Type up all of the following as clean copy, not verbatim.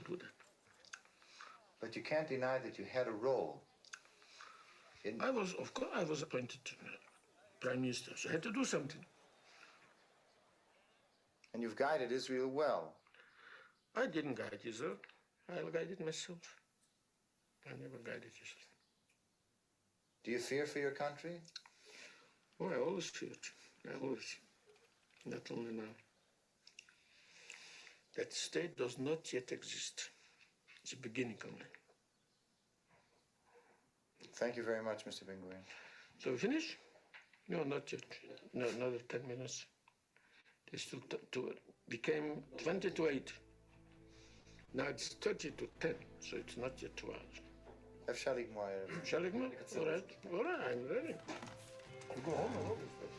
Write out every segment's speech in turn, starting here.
do that. But you can't deny that you had a role. Of course, I was appointed prime minister, so I had to do something. And you've guided Israel well. I didn't guide Israel. I guided myself. I never guided Israel. Do you fear for your country? Oh, I always feared. I always. Not only now. That state does not yet exist. It's a beginning only. Thank you very much, Mr. Ben-Gurion. So we finish? No, not yet. No, another 10 minutes. They still became 20 to 8. Now it's 30 to 10, so it's not yet 2 hours. Shalig Moyer. Shalig Moyer? All right. All right, I'm ready. You go home and all this stuff.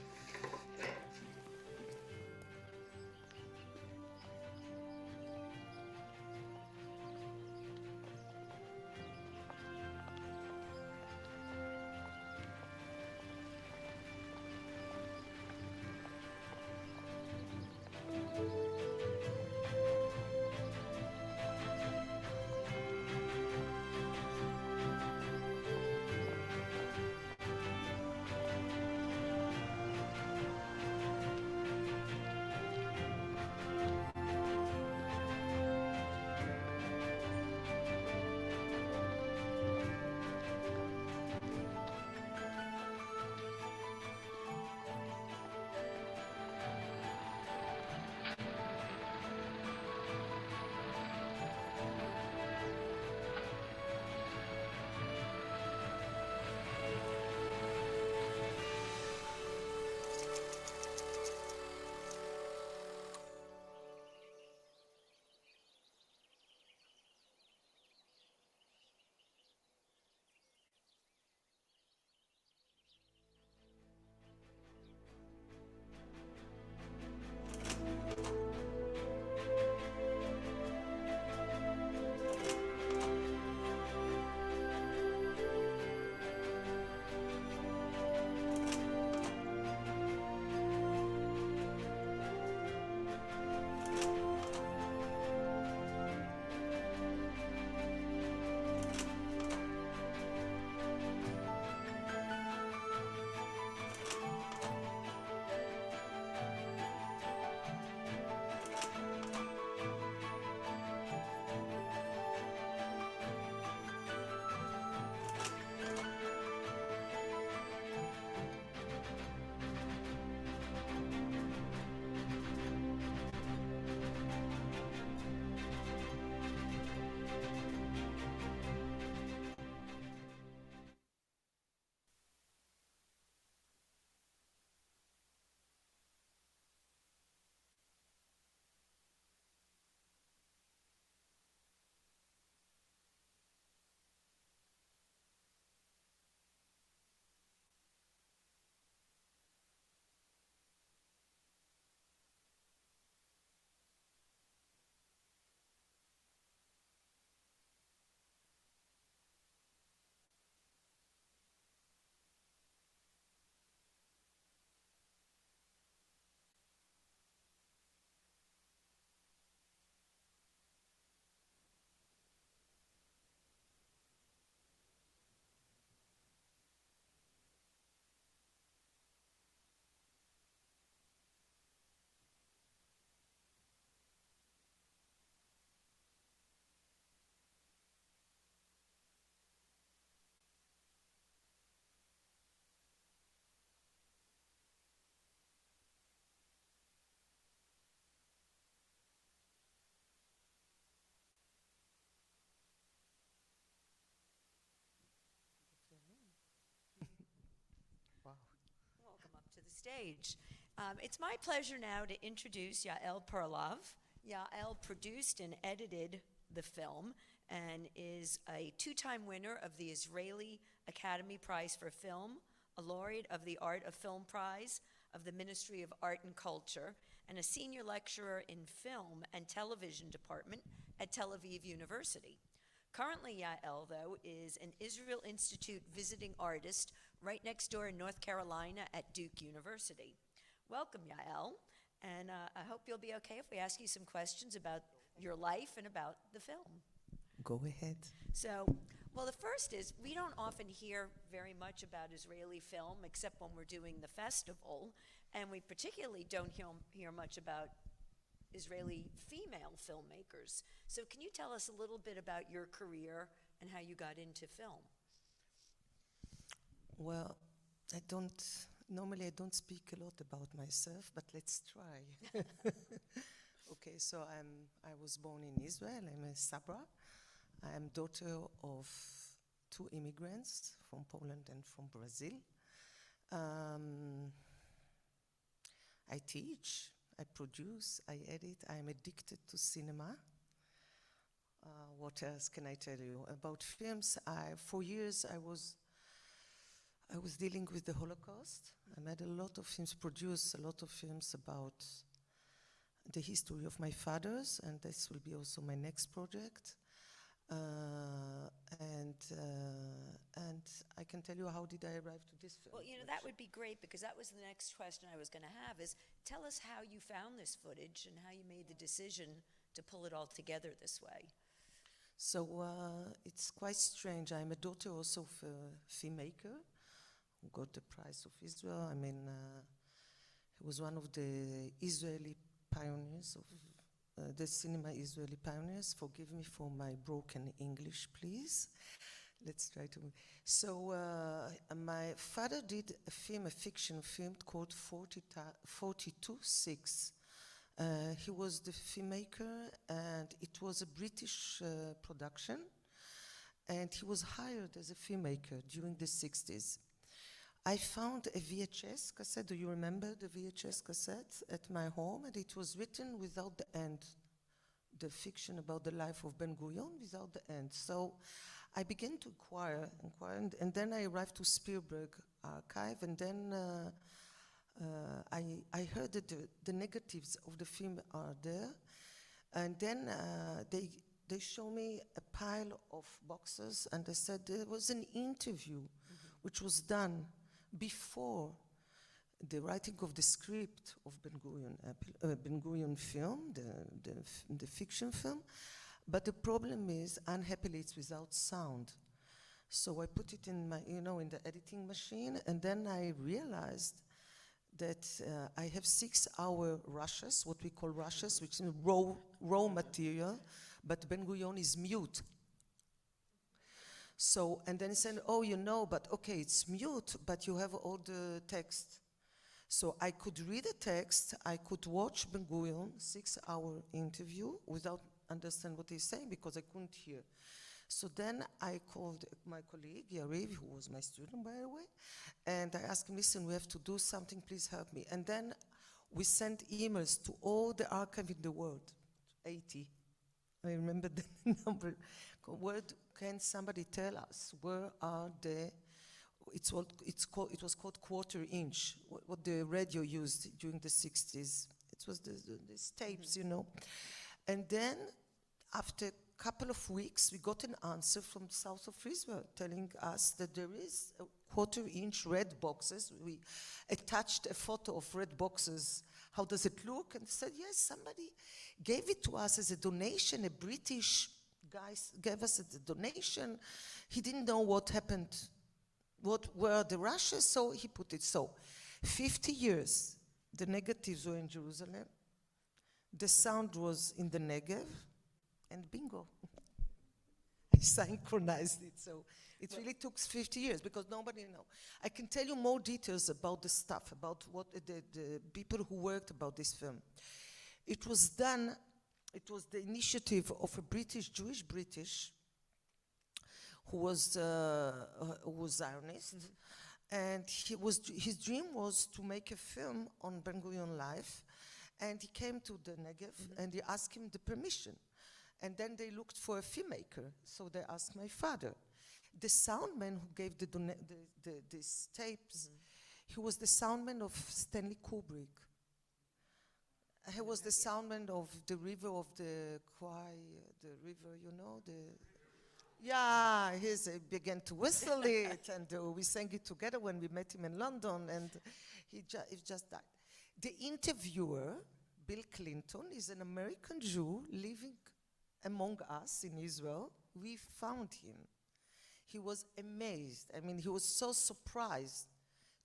Wow. Welcome up to the stage. It's my pleasure now to introduce Yael Perlov. Yael produced and edited the film and is a 2-time winner of the Israeli Academy Prize for Film, a laureate of the Art of Film Prize of the Ministry of Art and Culture, and a senior lecturer in film and television department at Tel Aviv University. Currently, Yael, though, is an Israel Institute visiting artist right next door in North Carolina at Duke University. Welcome, Yael, and I hope you'll be okay if we ask you some questions about your life and about the film. Go ahead. So, well, the first is we don't often hear very much about Israeli film except when we're doing the festival, and we particularly don't hear much about Israeli female filmmakers. So can you tell us a little bit about your career and how you got into film? Well, normally I don't speak a lot about myself, but let's try. Okay, so I was born in Israel. I'm a Sabra. I am daughter of 2 immigrants from Poland and from Brazil. I teach, I produce, I edit. I am addicted to cinema. What else can I tell you about films? For years I was dealing with the Holocaust. I made a lot of films, produced a lot of films about the history of my fathers, and this will be also my next project. And I can tell you how did I arrive to this film. Well, that would be great, because that was the next question I was going to have, is tell us how you found this footage and how you made the decision to pull it all together this way. So it's quite strange. I'm a daughter also of a filmmaker who got the Prize of Israel. I mean, he was one of the Israeli pioneers of the cinema Israeli pioneers. Forgive me for my broken English, please. Let's try to. So my father did a fiction film called 42/6. He was the filmmaker, and it was a British production, and he was hired as a filmmaker during the 60s. I found a VHS cassette. Do you remember the VHS cassette at my home? And it was written without the end. The fiction about the life of Ben Gurion without the end. So I began to inquire, and then I arrived to Spielberg archive, and then I heard that the negatives of the film are there, and then they show me a pile of boxes, and they said there was an interview which was done before the writing of the script of Ben Gurion film, the fiction film, but the problem is, unhappily, it's without sound. So I put it in my, in the editing machine, and then I realized that I have 6-hour rushes, what we call rushes, which is raw material, but Ben Gurion is mute. So, and then he said, but okay, it's mute, but you have all the text. So I could read the text, I could watch Ben Gurion 6-hour interview without understand what he's saying because I couldn't hear. So then I called my colleague, Yariv, who was my student, by the way, and I asked him, listen, we have to do something, please help me. And then we sent emails to all the archives in the world, 80. I remember the number. Can somebody tell us where are the, it was called quarter inch, what the radio used during the 60s. It was these tapes, And then after a couple of weeks, we got an answer from the south of Israel telling us that there is a quarter-inch red boxes. We attached a photo of red boxes. How does it look? And they said, yes, somebody gave it to us as a donation. A British guy gave us a donation. He didn't know what happened, what were the rushes, so he put it. So 50 years, the negatives were in Jerusalem. The sound was in the Negev, and bingo. I synchronized it, so it really took 50 years because nobody knows. I can tell you more details about the stuff, about what the people who worked about this film. It was done, it was the initiative of a Jewish British, who was Zionist, and his dream was to make a film on Ben Gurion life, and he came to the Negev, and they asked him the permission. And then they looked for a filmmaker, so they asked my father. The soundman who gave these tapes, he was the soundman of Stanley Kubrick. He was the soundman of the river of the Kwai, the river, yeah, he began to whistle it, and we sang it together when we met him in London, and he just died. The interviewer, Bill Clinton is an American Jew living among us in Israel. We found him. He was amazed. I mean, he was so surprised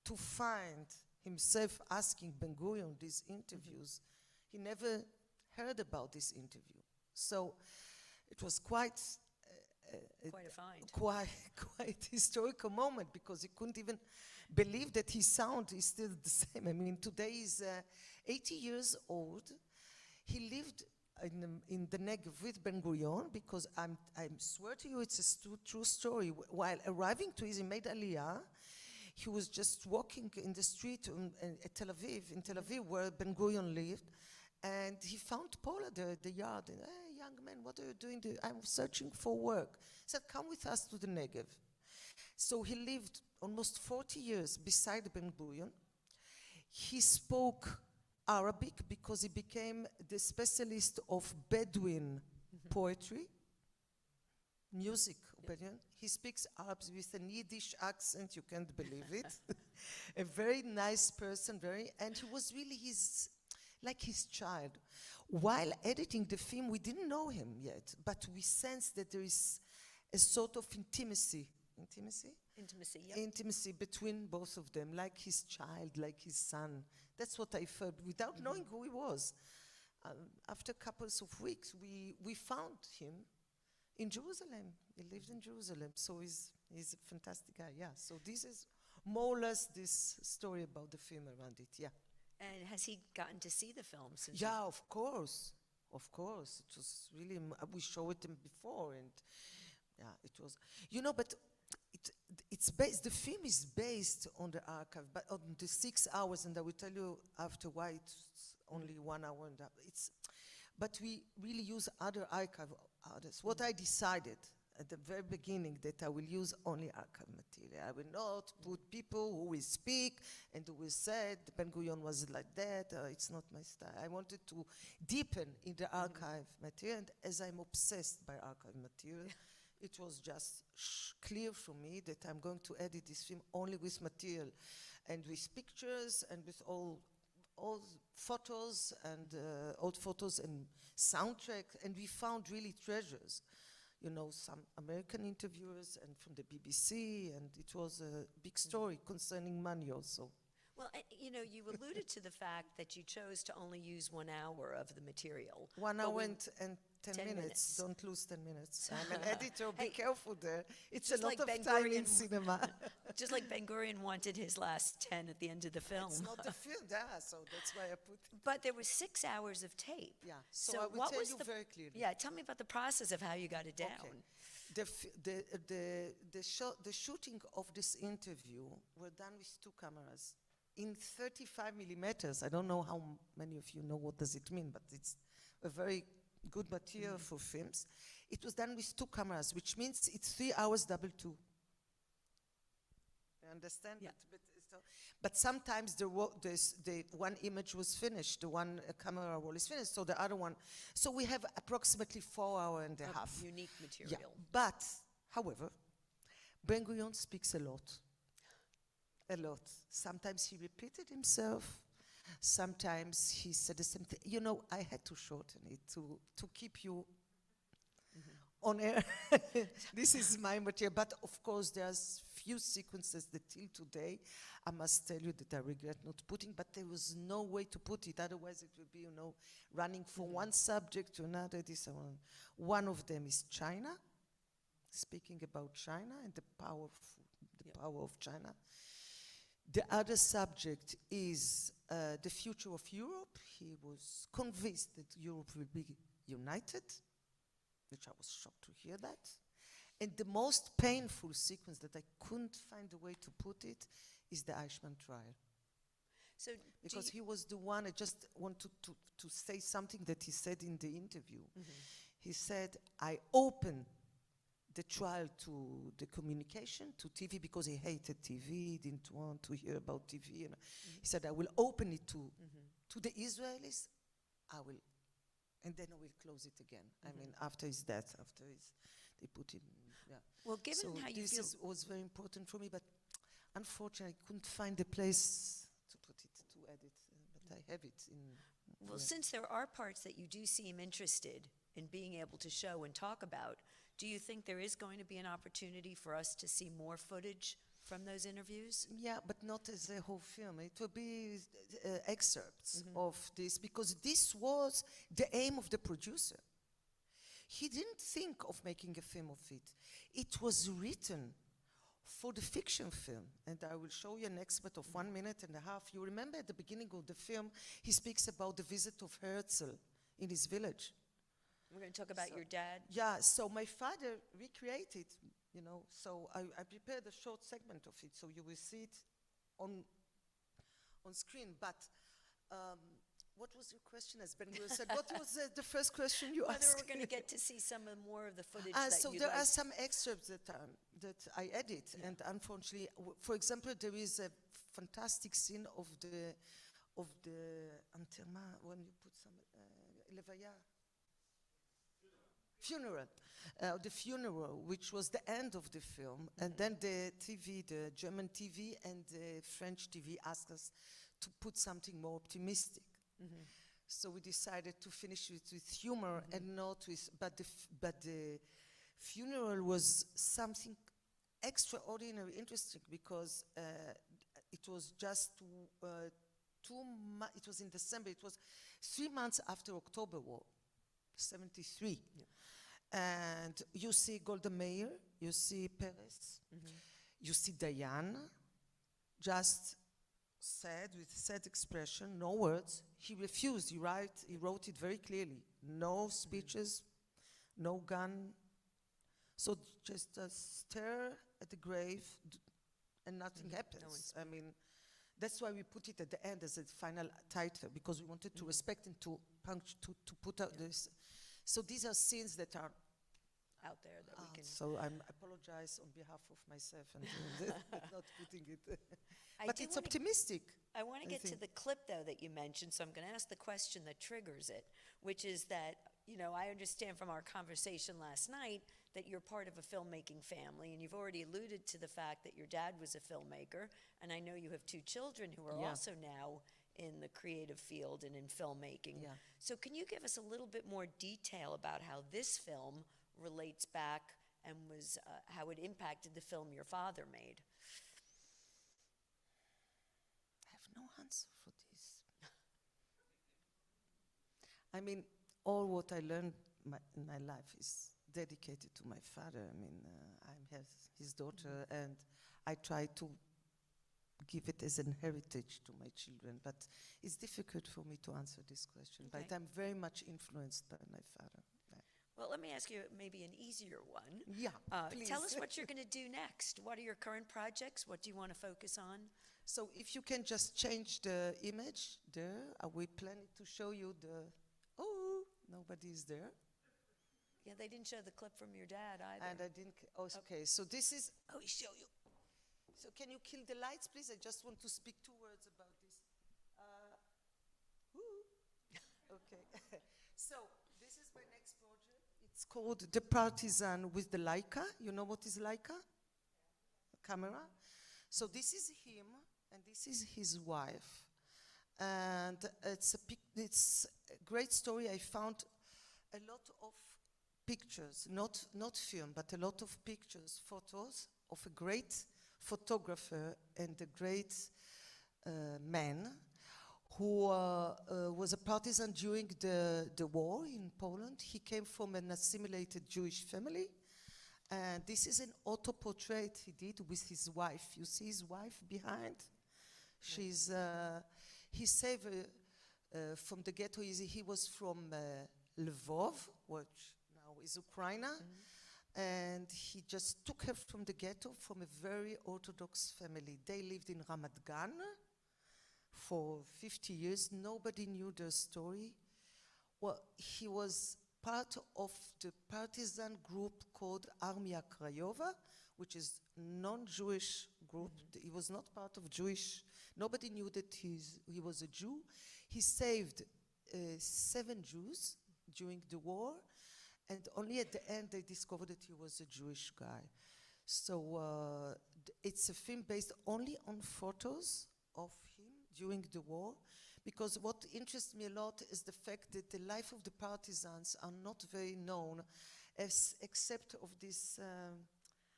to find himself asking Ben Gurion these interviews. He never heard about this interview. So it was quite Quite a find. quite historical moment, because he couldn't even believe that his sound is still the same. I mean, today he's 80 years old. He lived in the Negev with Ben Gurion, because I swear to you, it's a true story. While arriving to Israel, he made Aliyah. He was just walking in the street in Tel Aviv, where Ben Gurion lived, and he found Paula there at the yard. And, hey, young man, what are you doing there? I'm searching for work. He said, come with us to the Negev. So he lived almost 40 years beside Ben Gurion. He spoke Arabic because he became the specialist of Bedouin poetry, music. Bedouin. He speaks Arabic with a Yiddish accent, you can't believe it. A very nice person, and he was really like his child. While editing the film, we didn't know him yet, but we sensed that there is a sort of intimacy, Yep. intimacy between both of them, like his child, like his son. That's what I felt, without knowing who he was. After a couple of weeks, we found him in Jerusalem. He lived in Jerusalem, so he's a fantastic guy, yeah. So this is more or less this story about the film around it, yeah. And has he gotten to see the film since? Yeah, of course. It was really, we showed him before, and yeah, it was, but it's based, the film is based on the archive, but on the 6 hours, and I will tell you after why it's only 1 hour and a half. But we really use other archive artists. What I decided at the very beginning, that I will use only archive material. I will not put people who will speak and who will say Ben Gurion was like that. It's not my style. I wanted to deepen in the archive material, and as I'm obsessed by archive material, it was just clear for me that I'm going to edit this film only with material and with pictures and with all photos and old photos and soundtrack, and we found really treasures. Some American interviewers and from the BBC, and it was a big story concerning money also. Well, you alluded to the fact that you chose to only use 1 hour of the material. 1 hour and 10 minutes. Don't lose 10 minutes. I'm an editor, be careful there. It's a lot of time in cinema. Just like Ben Gurion wanted his last 10 at the end of the film. It's not the film, so that's why I put it. But there was 6 hours of tape. Yeah, so I will tell you very clearly. Yeah, tell me about the process of how you got it down. Okay. The shooting of this interview were done with 2 cameras in 35 millimeters. I don't know how many of you know what does it mean, but it's a very good material for films. It was done with 2 cameras, which means it's 3 hours double 2. You understand? Yeah. But sometimes the one image was finished, the one camera roll is finished, so the other one. So we have approximately 4 hours and a half. Unique material. Yeah. But, however, Ben Gurion speaks a lot. A lot. Sometimes he repeated himself. Sometimes he said the same thing. I had to shorten it to keep you on air. This is my material. But of course, there's few sequences that till today, I must tell you that I regret not putting, but there was no way to put it. Otherwise, it would be, running from one subject to another. One of them is China, speaking about China and the power of China. The other subject is the future of Europe. He was convinced that Europe will be united, which I was shocked to hear that. And the most painful sequence that I couldn't find a way to put it is the Eichmann trial. So because he was the one, I just want to say something that he said in the interview. He said, I opened the trial to the communication, to TV, because he hated TV, he didn't want to hear about TV. He said, I will open it to the Israelis, and then I will close it again. I mean, after his death, they put him, yeah. Well, given so how you this feel... was very important for me, but unfortunately, I couldn't find a place to put it, to edit, but I have it in Well, since there are parts that you do seem interested in being able to show and talk about, do you think there is going to be an opportunity for us to see more footage from those interviews? Yeah, but not as a whole film. It will be excerpts of this, because this was the aim of the producer. He didn't think of making a film of it. It was written for the fiction film. And I will show you an excerpt of 1 minute and a half. You remember at the beginning of the film, he speaks about the visit of Herzl in his village. We're going to talk about your dad. Yeah, so my father recreated, you know, so I prepared a short segment of it, so you will see it on screen. But what was your question, as Ben said? What was the first question you asked? Whether we're going to get to see some more of the footage that So you'd there like. are some excerpts that I edit, and unfortunately, for example, there is a fantastic scene of the enterrement, when you put some levaya. Funeral, the funeral, which was the end of the film, and then the TV, the German TV and the French TV asked us to put something more optimistic. So we decided to finish it with humor and not with, but the funeral was something extraordinary, interesting, because it was just it was in December. It was 3 months after October War, 73. And you see Golda Meir, you see Peres, you see Diane, just said with sad expression, no words. He refused. He wrote it very clearly. No speeches, no gun. So just stare at the grave, and nothing happens. I mean, that's why we put it at the end as a final title, because we wanted to respect and to put out this. So these are scenes that are out there that we can. So I apologize on behalf of myself and not putting it. I But do it's wanna- optimistic. I want to I get to think. the clip, though, that you mentioned, so I'm going to ask the question that triggers it, which is that, you know, I understand from our conversation last night that you're part of a filmmaking family, and you've already alluded to the fact that your dad was a filmmaker, and I know you have 2 children who are Yeah. also now in the creative field and in filmmaking. Yeah. So can you give us a little bit more detail about how this film relates back and was how it impacted the film your father made? I have no answer for this. I mean, all what I learned in my life is dedicated to my father. I mean, I'm his daughter, and I try to give it as an heritage to my children. But it's difficult for me to answer this question. Okay. But I'm very much influenced by my father. Well, let me ask you maybe an easier one. Yeah, please. Tell us what you're going to do next. What are your current projects? What do you want to focus on? So if you can just change the image there, we planning to show you the, oh, nobody is there. Yeah, they didn't show the clip from your dad either. And I didn't, okay, so this is, I will show you. So can you kill the lights, please? I just want to speak 2 words about this. Okay, so this is my next project. It's called The Partisan with the Leica. You know what is Leica? Camera. So this is him, and this is his wife. And it's a great story. I found a lot of pictures, not film, but a lot of pictures, photos of a great photographer and a great man who was a partisan during the war in Poland. He came from an assimilated Jewish family. And this is an auto-portrait he did with his wife. You see his wife behind? She's, he saved from the ghetto. He was from Lvov, which now is Ukraine. And he just took her from the ghetto, from a very Orthodox family. They lived in Ramat Gan for 50 years. Nobody knew their story. Well, he was part of the partisan group called Armia Krajova, which is non-Jewish group. He was not part of Jewish. Nobody knew that he was a Jew. He saved 7 Jews during the war, and only at the end they discovered that he was a Jewish guy. So it's a film based only on photos of him during the war, because what interests me a lot is the fact that the life of the partisans are not very known, except of this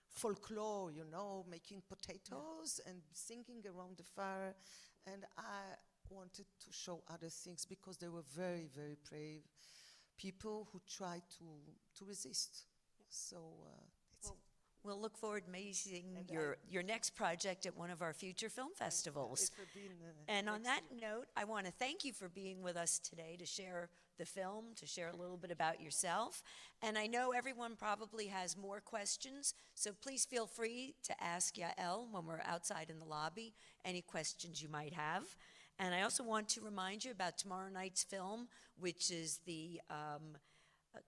folklore, you know, making potatoes and singing around the fire. And I wanted to show other things because they were very, very brave people who tried to resist. So that's it. We'll look forward to seeing your next project at one of our future film festivals. It will be in, And on next that year. note, I want to thank you for being with us today to share the film, to share a little bit about yourself. And I know everyone probably has more questions, so please feel free to ask Yael when we're outside in the lobby, any questions you might have. And I also want to remind you about tomorrow night's film, which is the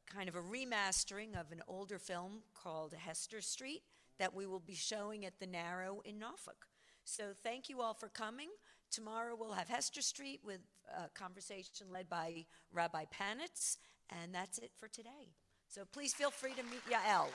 kind of a remastering of an older film called Hester Street that we will be showing at the Narrow in Norfolk. So thank you all for coming. Tomorrow we'll have Hester Street with a conversation led by Rabbi Panitz, and that's it for today. So please feel free to meet Yael.